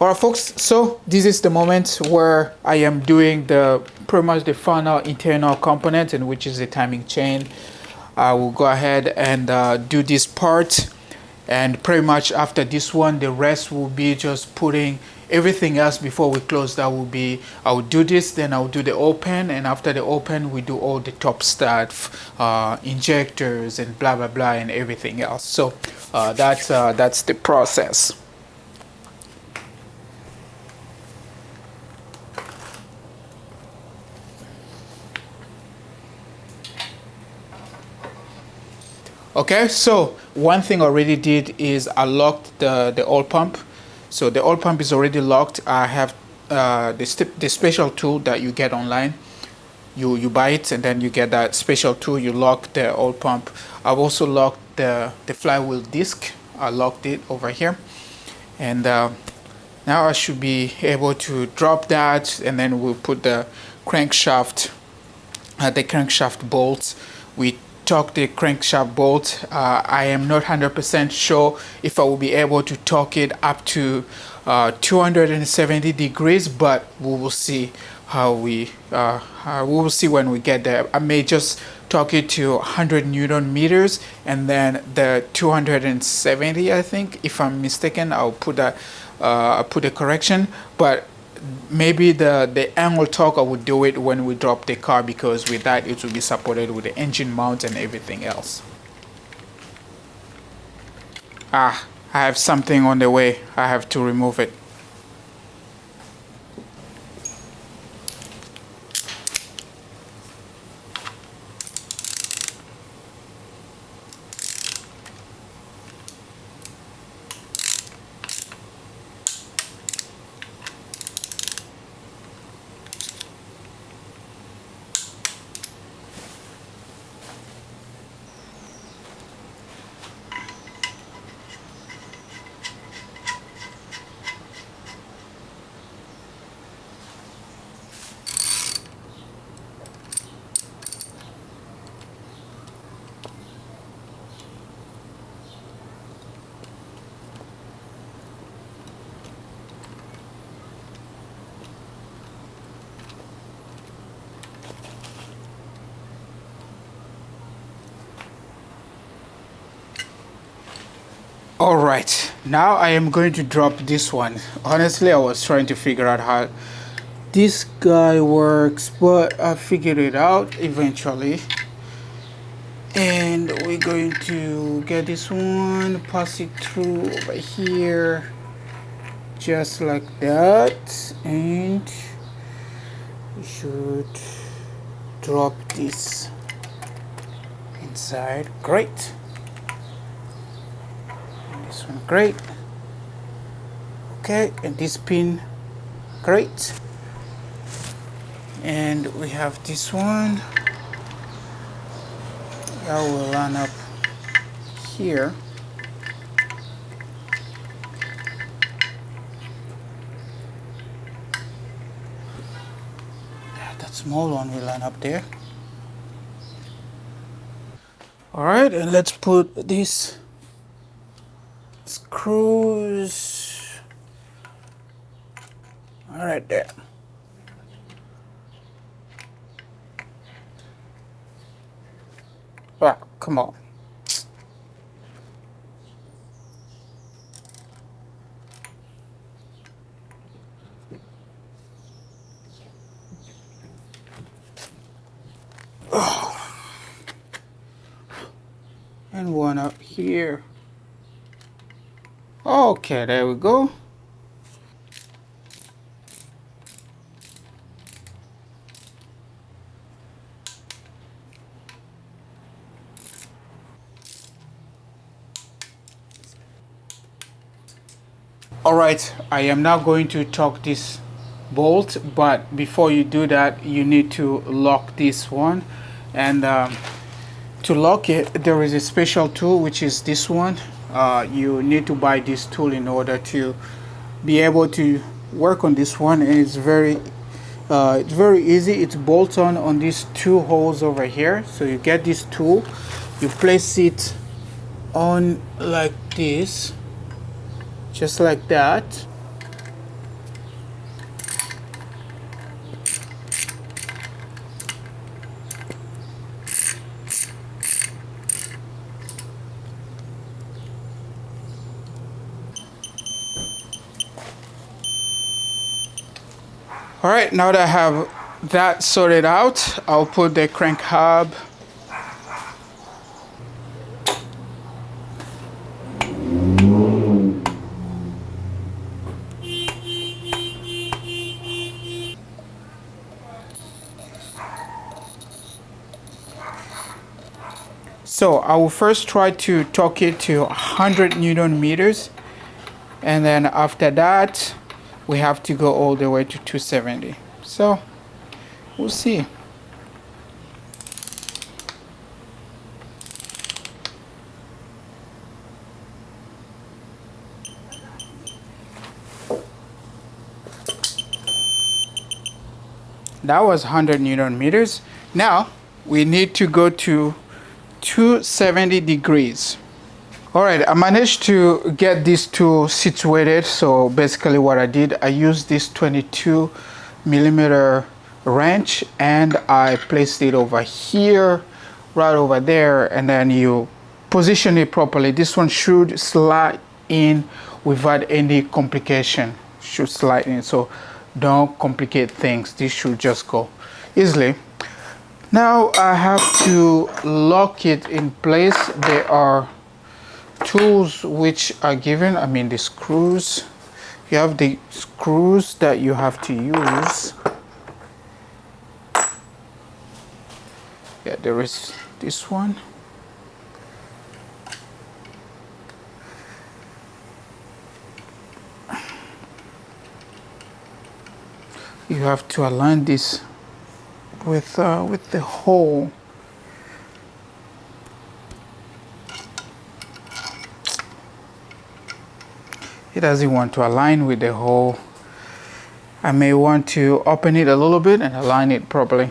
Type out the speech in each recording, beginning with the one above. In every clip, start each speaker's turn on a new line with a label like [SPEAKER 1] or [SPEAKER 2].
[SPEAKER 1] Alright folks, so this is the moment where I am doing the pretty much the final internal component, and which is the timing chain. I will go ahead and do this part, and pretty much after this one the rest will be just putting everything else. Before we close, that will be, I will do this, then I'll do the open, and after the open we do all the top stuff, injectors and blah blah blah and everything else. So that's the process. Okay, so one thing I already did is I locked the oil pump. So the oil pump is already locked. I have the special tool that you get online. You buy it and then you get that special tool. You lock the oil pump. I've also locked the flywheel disc. I locked it over here, and now I should be able to drop that, and then we'll put the crankshaft bolts. We torque the crankshaft bolt. I am not 100% sure if I will be able to torque it up to 270 degrees, but we will see how we will see when we get there. I may just torque it to 100 Newton meters, and then the 270, I think, if I'm mistaken, I'll put that put a correction, but maybe the angle torque I would do it when we drop the car, because with that it will be supported with the engine mount and everything else. I have something on the way. I have to remove it. All right, now I am going to drop this one. Honestly, I was trying to figure out how this guy works, but I figured it out eventually. And we're going to get this one, pass it through over here, just like that, and we should drop this inside. Great. This one, great. Okay, and this pin, great. And we have this one. That will line up here. That small one will line up there. All right, and let's put these screws all right there. Ah, come on. Oh. And one up here. Okay, there we go. All right, I am now going to torque this bolt, but before you do that, you need to lock this one. And to lock it, there is a special tool, which is this one. You need to buy this tool in order to be able to work on this one, and it's very easy. It's bolt on these two holes over here. So you get this tool, you place it on like this, just like that, All right, now that I have that sorted out, I'll put the crank hub. So I will first try to torque it to 100 Newton meters, and then after that we have to go all the way to 270. So we'll see. That was 100 Newton meters. Now we need to go to 270 degrees. All right, I managed to get these two situated. So basically what I did, I used this 22 millimeter wrench and I placed it over here, right over there, and then you position it properly. This one should slide in without any complication. Should slide in, so don't complicate things. This should just go easily. Now I have to lock it in place. There are tools which are given. I mean the screws. You have the screws that you have to use. Yeah, there is this one. You have to align this with the hole. It doesn't want to align with the hole. I may want to open it a little bit and align it properly.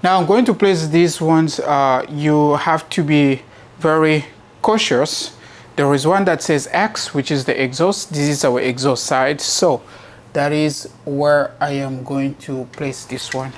[SPEAKER 1] Now I'm going to place these ones. You have to be very cautious. There is one that says X, which is the exhaust. This is our exhaust side. So that is where I am going to place this one.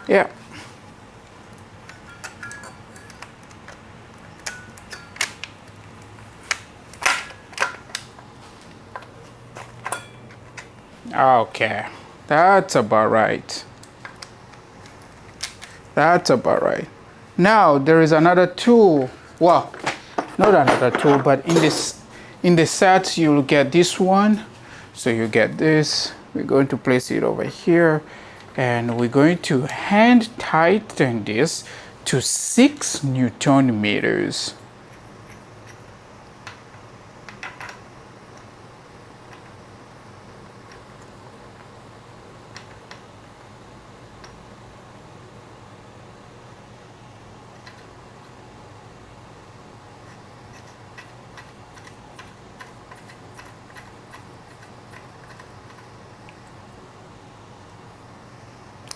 [SPEAKER 1] Yeah. Okay. That's about right. That's about right. Now there is another tool. Well, not another tool, but in the set you'll get this one. So you get this. We're going to place it over here, and we're going to hand tighten this to 6 Newton meters.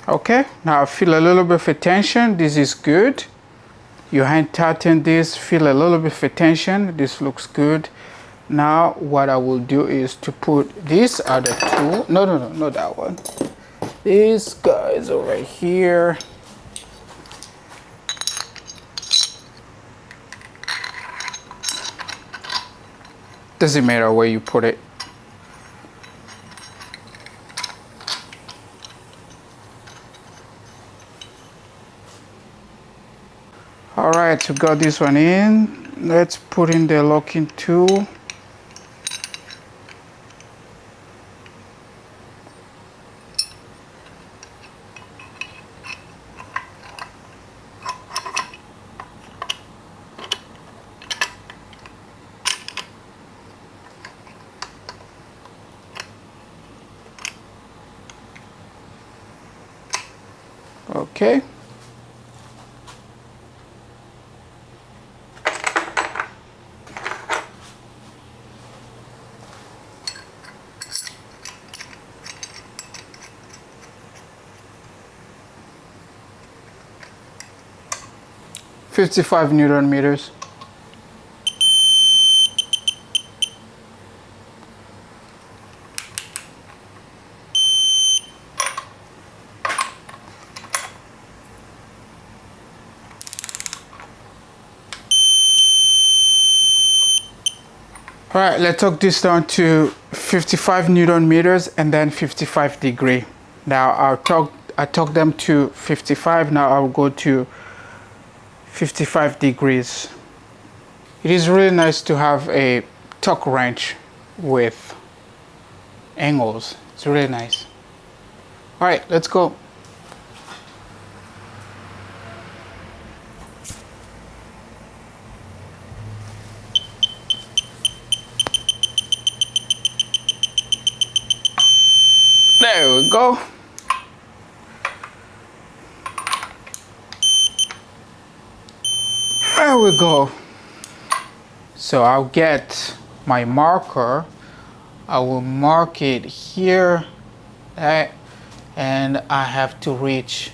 [SPEAKER 1] Okay, now I feel a little bit of tension. This is good. Your hand tighten this, feel a little bit of tension. This looks good. Now what I will do is to put this other tool. No, not that one. This guy is over here. Doesn't matter where you put it. All right, we got this one in. Let's put in the locking tool. Okay. $55 Newton meters. All right, let's talk this down to 55 Newton meters and then 55 degree. Now I talk them to 55. Now I'll go to 55 degrees. It is really nice to have a torque wrench with angles. It's really nice. All right, let's go. There we go. There we go. So I'll get my marker. I will mark it here, and I have to reach,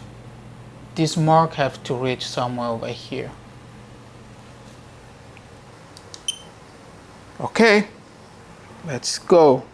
[SPEAKER 1] this mark have to reach somewhere over here. Okay, let's go.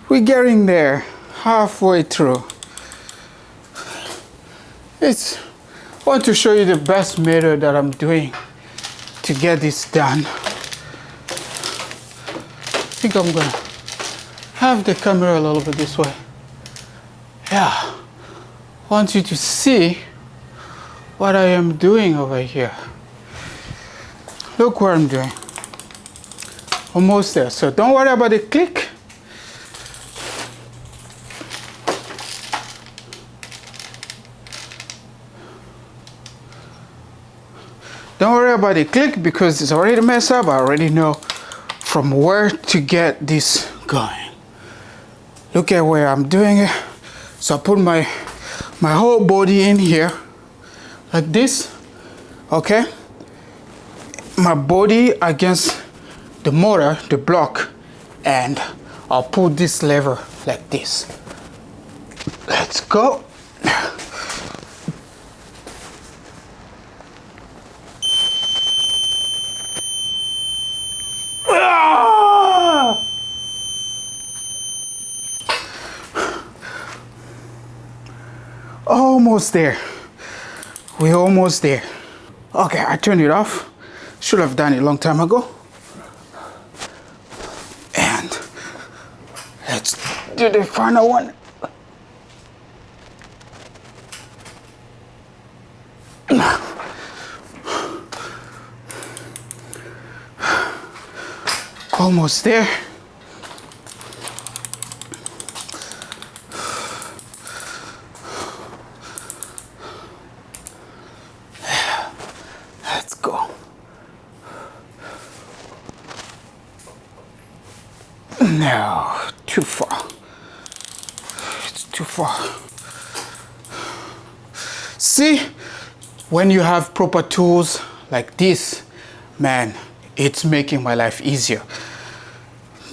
[SPEAKER 1] We're getting there, halfway through. I want to show you the best method that I'm doing to get this done. I think I'm gonna have the camera a little bit this way. Yeah, I want you to see what I am doing over here. Look what I'm doing. Almost there, so don't worry about the click. Don't worry about the click because it's already messed up. I already know from where to get this going. Look at where I'm doing it. So I put my whole body in here like this, okay? My body against the motor, the block, and I'll pull this lever like this. Let's go. Almost there. We're almost there. Okay, I turned it off. Should have done it a long time ago. And let's do the final one. Almost there. No, too far. It's too far. See, when you have proper tools like this, man, it's making my life easier.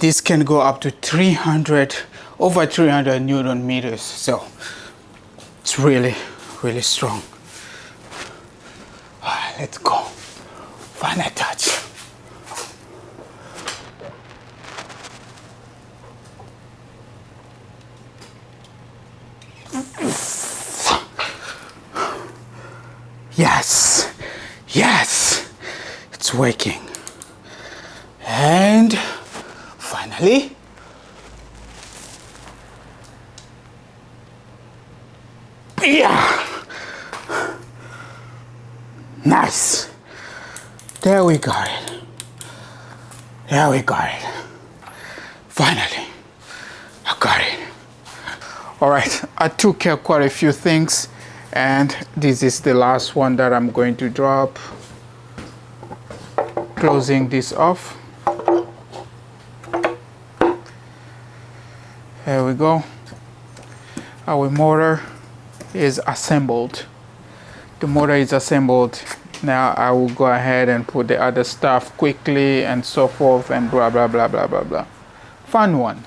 [SPEAKER 1] This can go up to 300, over 300 Newton meters. So it's really, really strong. All right, let's go. Final touch. Yes, yes, it's working. And finally, yeah, nice. There we got it. There we got it. Finally, I got it. All right, I took care of quite a few things, and this is the last one that I'm going to drop. Closing this off. There we go. Our motor is assembled. The motor is assembled. Now I will go ahead and put the other stuff quickly and so forth and blah blah blah blah blah blah. Fun one.